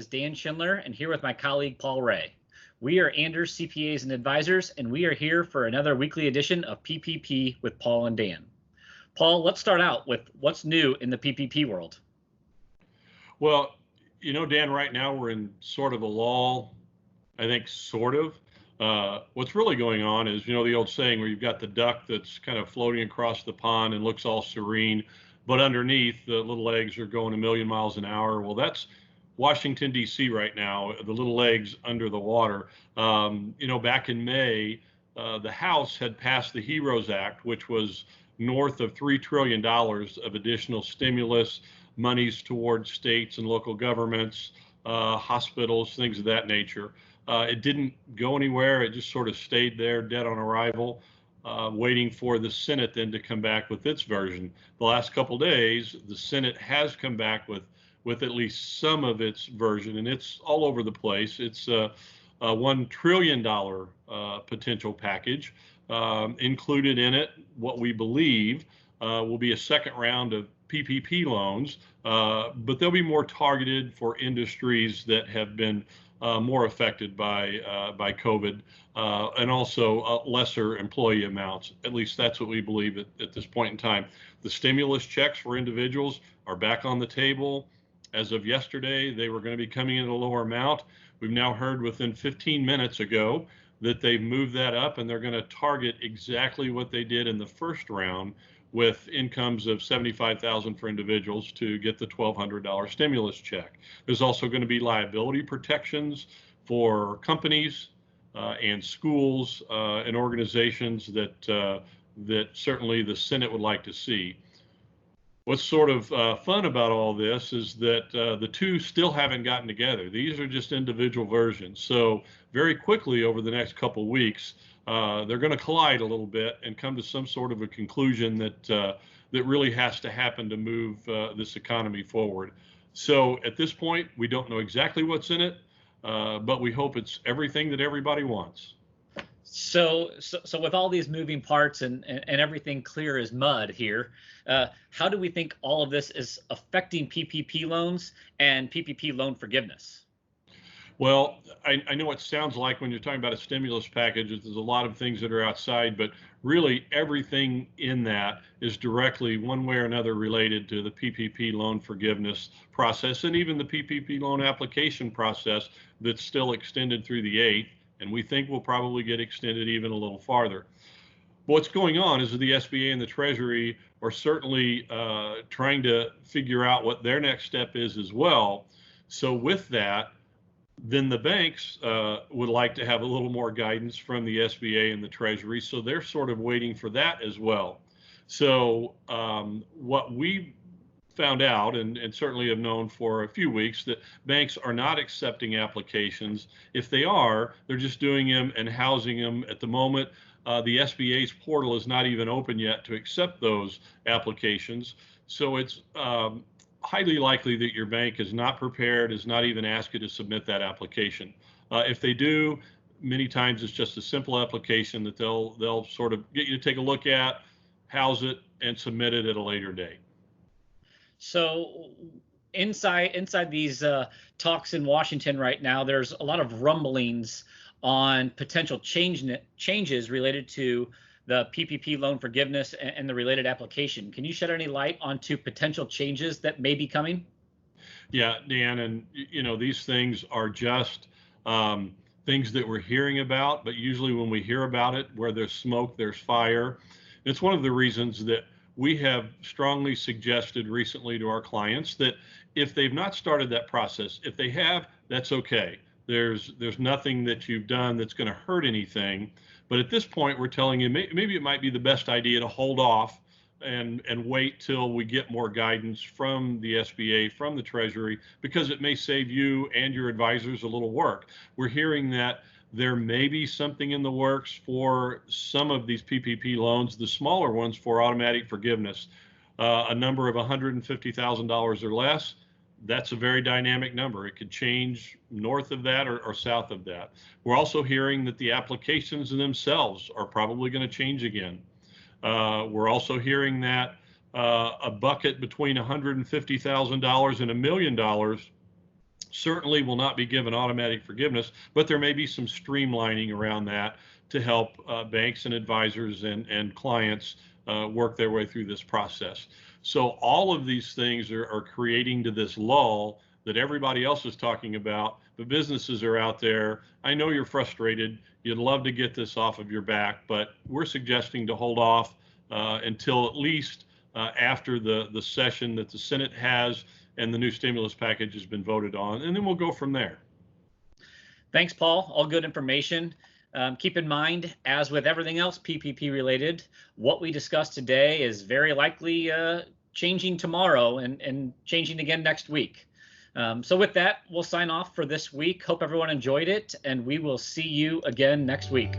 is Dan Schindler, and here with my colleague Paul Ray. We are Anders CPAs and Advisors, and we are here for another weekly edition of PPP with Paul and Dan. Paul, let's start out with what's new in the PPP world. Well, Dan, right now we're in sort of a lull, I think, sort of. What's really going on is, the old saying where you've got the duck that's kind of floating across the pond and looks all serene, but underneath the little legs are going a million miles an hour. Well, that's Washington, D.C. right now, the little legs under the water. Back in May, the House had passed the HEROES Act, which was north of $3 trillion of additional stimulus, monies towards states and local governments, hospitals, things of that nature. It didn't go anywhere. It just sort of stayed there, dead on arrival, waiting for the Senate then to come back with its version. The last couple of days, the Senate has come back with at least some of its version, and it's all over the place. It's a $1 trillion potential package. Included in it, what we believe will be a second round of PPP loans, but they'll be more targeted for industries that have been more affected by COVID, and also lesser employee amounts. At least that's what we believe at this point in time. The stimulus checks for individuals are back on the table. As of yesterday, they were going to be coming in at a lower amount. We've now heard within 15 minutes ago that they've moved that up, and they're going to target exactly what they did in the first round, with incomes of $75,000 for individuals to get the $1,200 stimulus check. There's also going to be liability protections for companies and schools and organizations that certainly the Senate would like to see. What's sort of fun about all this is that the two still haven't gotten together. These are just individual versions. So very quickly over the next couple weeks, they're going to collide a little bit and come to some sort of a conclusion that really has to happen to move this economy forward. So at this point, we don't know exactly what's in it, but we hope it's everything that everybody wants. So with all these moving parts and everything clear as mud here, how do we think all of this is affecting PPP loans and PPP loan forgiveness? Well, I know it sounds like when you're talking about a stimulus package, there's a lot of things that are outside, but really everything in that is directly one way or another related to the PPP loan forgiveness process, and even the PPP loan application process that's still extended through the 8th, and we think will probably get extended even a little farther. What's going on is that the SBA and the Treasury are certainly trying to figure out what their next step is as well. So with that, then the banks would like to have a little more guidance from the SBA and the Treasury, so they're sort of waiting for that as well. So what we found out, and certainly have known for a few weeks, that banks are not accepting applications. If they are, they're just doing them and housing them at the moment. The SBA's portal is not even open yet to accept those applications. So it's highly likely that your bank is not prepared, is not even asked you to submit that application. If they do, many times it's just a simple application that they'll sort of get you to take a look at, house it, and submit it at a later date. So inside these talks in Washington right now, there's a lot of rumblings on potential changes related to the PPP loan forgiveness and the related application. Can you shed any light onto potential changes that may be coming? Yeah, Dan, and these things are just things that we're hearing about, but usually when we hear about it, where there's smoke, there's fire. It's one of the reasons that we have strongly suggested recently to our clients that if they've not started that process, if they have, that's okay. There's nothing that you've done that's going to hurt anything. But at this point, we're telling you maybe it might be the best idea to hold off and wait till we get more guidance from the SBA, from the Treasury, because it may save you and your advisors a little work. We're hearing that there may be something in the works for some of these PPP loans, the smaller ones, for automatic forgiveness, a number of $150,000 or less. That's a very dynamic number. It could change north of that or south of that. We're also hearing that the applications in themselves are probably going to change again. We're also hearing that a bucket between $150,000 and $1 million certainly will not be given automatic forgiveness, but there may be some streamlining around that to help banks and advisors and clients work their way through this process. So all of these things are creating to this lull that everybody else is talking about, but businesses are out there. I know you're frustrated. You'd love to get this off of your back, but we're suggesting to hold off until at least after the session that the Senate has and the new stimulus package has been voted on, and then we'll go from there. Thanks, Paul. All good information. Keep in mind, as with everything else PPP related, what we discussed today is very likely changing tomorrow and changing again next week. So with that, we'll sign off for this week. Hope everyone enjoyed it, and we will see you again next week.